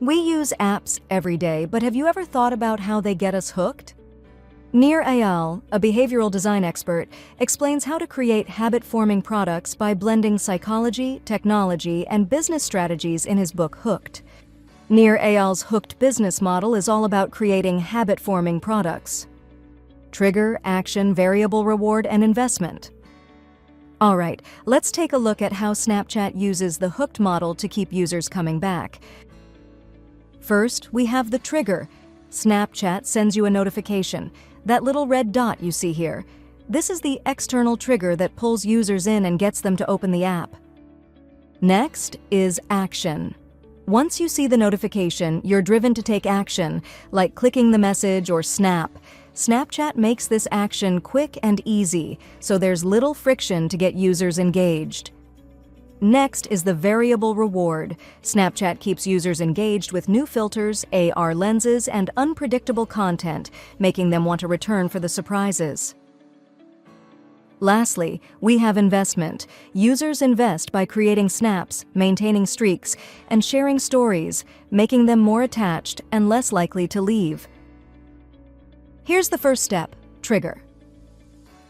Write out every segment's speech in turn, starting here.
We use apps every day, but have you ever thought about how they get us hooked? Nir Eyal, a behavioral design expert, explains how to create habit-forming products by blending psychology, technology, and business strategies in his book Hooked. Nir Eyal's Hooked business model is all about creating habit-forming products. Trigger, action, variable reward, and investment. All right, let's take a look at how Snapchat uses the Hooked model to keep users coming back. First, we have the trigger. Snapchat sends you a notification, that little red dot you see here. This is the external trigger that pulls users in and gets them to open the app. Next is action. Once you see the notification, you're driven to take action, like clicking the message or snap. Snapchat makes this action quick and easy, so there's little friction to get users engaged. Next is the variable reward. Snapchat keeps users engaged with new filters, AR lenses, and unpredictable content, making them want to return for the surprises. Lastly, we have investment. Users invest by creating snaps, maintaining streaks, and sharing stories, making them more attached and less likely to leave. Here's the first step, trigger.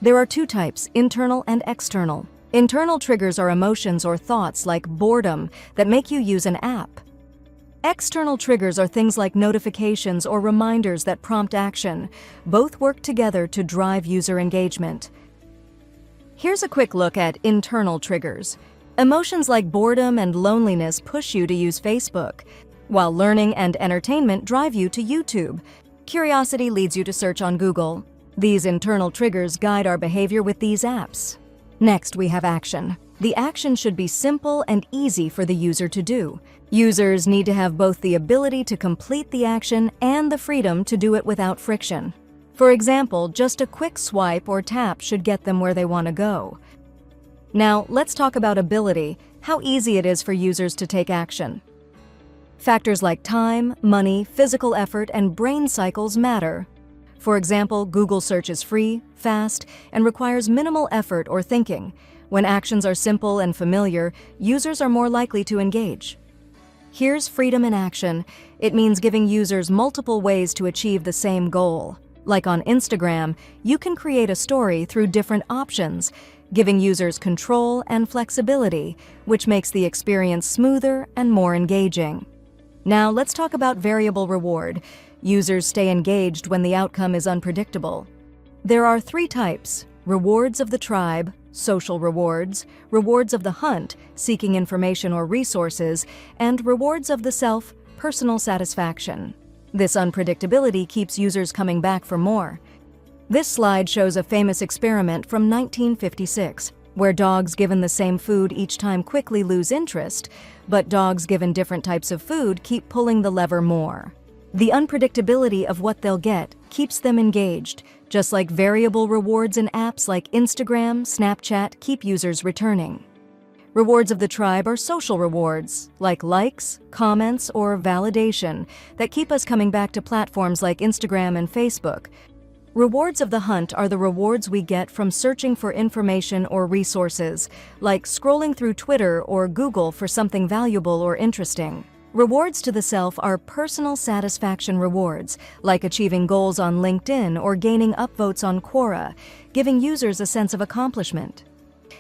There are two types, internal and external. Internal triggers are emotions or thoughts like boredom that make you use an app. External triggers are things like notifications or reminders that prompt action. Both work together to drive user engagement. Here's a quick look at internal triggers. Emotions like boredom and loneliness push you to use Facebook, while learning and entertainment drive you to YouTube. Curiosity leads you to search on Google. These internal triggers guide our behavior with these apps. Next, we have action. The action should be simple and easy for the user to do. Users need to have both the ability to complete the action and the freedom to do it without friction. For example, just a quick swipe or tap should get them where they want to go. Now, let's talk about ability, how easy it is for users to take action. Factors like time, money, physical effort, and brain cycles matter. For example, Google search is free, fast, and requires minimal effort or thinking. When actions are simple and familiar, users are more likely to engage. Here's freedom in action. It means giving users multiple ways to achieve the same goal. Like on Instagram, you can create a story through different options, giving users control and flexibility, which makes the experience smoother and more engaging. Now let's talk about variable reward. Users stay engaged when the outcome is unpredictable. There are three types: rewards of the tribe, social rewards, rewards of the hunt, seeking information or resources, and rewards of the self, personal satisfaction. This unpredictability keeps users coming back for more. This slide shows a famous experiment from 1956, where dogs given the same food each time quickly lose interest, but dogs given different types of food keep pulling the lever more. The unpredictability of what they'll get keeps them engaged, just like variable rewards in apps like Instagram, Snapchat keep users returning. Rewards of the tribe are social rewards, like likes, comments, or validation, that keep us coming back to platforms like Instagram and Facebook. Rewards of the hunt are the rewards we get from searching for information or resources, like scrolling through Twitter or Google for something valuable or interesting. Rewards to the self are personal satisfaction rewards, like achieving goals on LinkedIn or gaining upvotes on Quora, giving users a sense of accomplishment.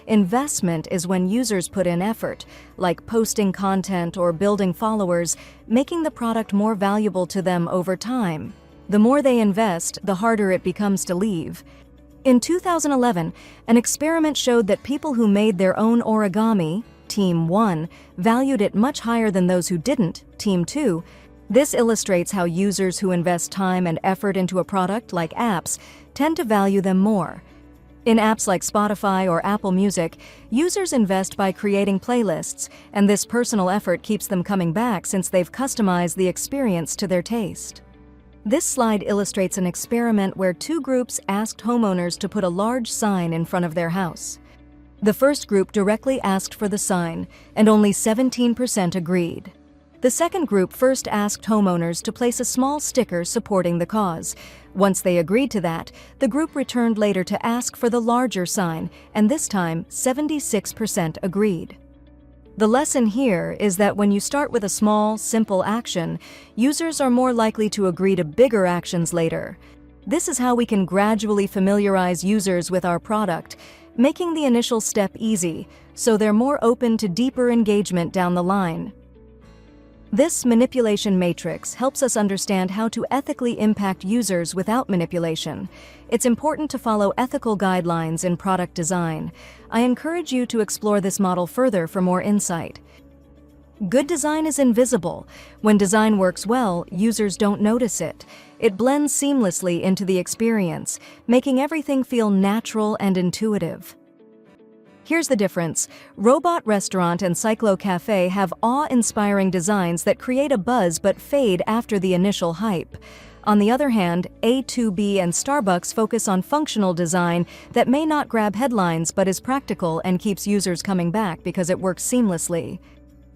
Investment is when users put in effort, like posting content or building followers, making the product more valuable to them over time. The more they invest, the harder it becomes to leave. In 2011, an experiment showed that people who made their own origami, Team 1, valued it much higher than those who didn't, Team 2. This illustrates how users who invest time and effort into a product, like apps, tend to value them more. In apps like Spotify or Apple Music, users invest by creating playlists, and this personal effort keeps them coming back since they've customized the experience to their taste. This slide illustrates an experiment where two groups asked homeowners to put a large sign in front of their house. The first group directly asked for the sign, and only 17% agreed. The second group first asked homeowners to place a small sticker supporting the cause. Once they agreed to that, the group returned later to ask for the larger sign, and this time 76% agreed. The lesson here is that when you start with a small, simple action, users are more likely to agree to bigger actions later. This is how we can gradually familiarize users with our product, making the initial step easy, so they're more open to deeper engagement down the line. This manipulation matrix helps us understand how to ethically impact users without manipulation. It's important to follow ethical guidelines in product design. I encourage you to explore this model further for more insight. Good design is invisible. When design works well, users don't notice it. It blends seamlessly into the experience, making everything feel natural and intuitive. Here's the difference. Robot Restaurant and Cyclo Cafe have awe-inspiring designs that create a buzz but fade after the initial hype. On the other hand, A2B and Starbucks focus on functional design that may not grab headlines but is practical and keeps users coming back because it works seamlessly.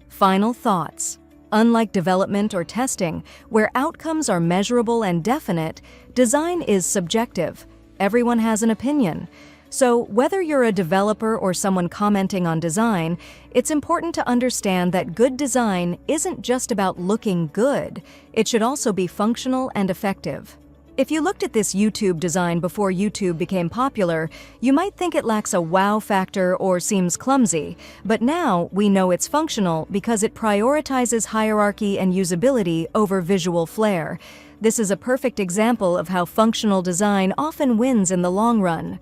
Final thoughts. Unlike development or testing, where outcomes are measurable and definite, design is subjective. Everyone has an opinion. So, whether you're a developer or someone commenting on design, it's important to understand that good design isn't just about looking good. It should also be functional and effective. If you looked at this YouTube design before YouTube became popular, you might think it lacks a wow factor or seems clumsy, but now we know it's functional because it prioritizes hierarchy and usability over visual flair. This is a perfect example of how functional design often wins in the long run.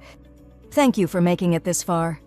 Thank you for making it this far.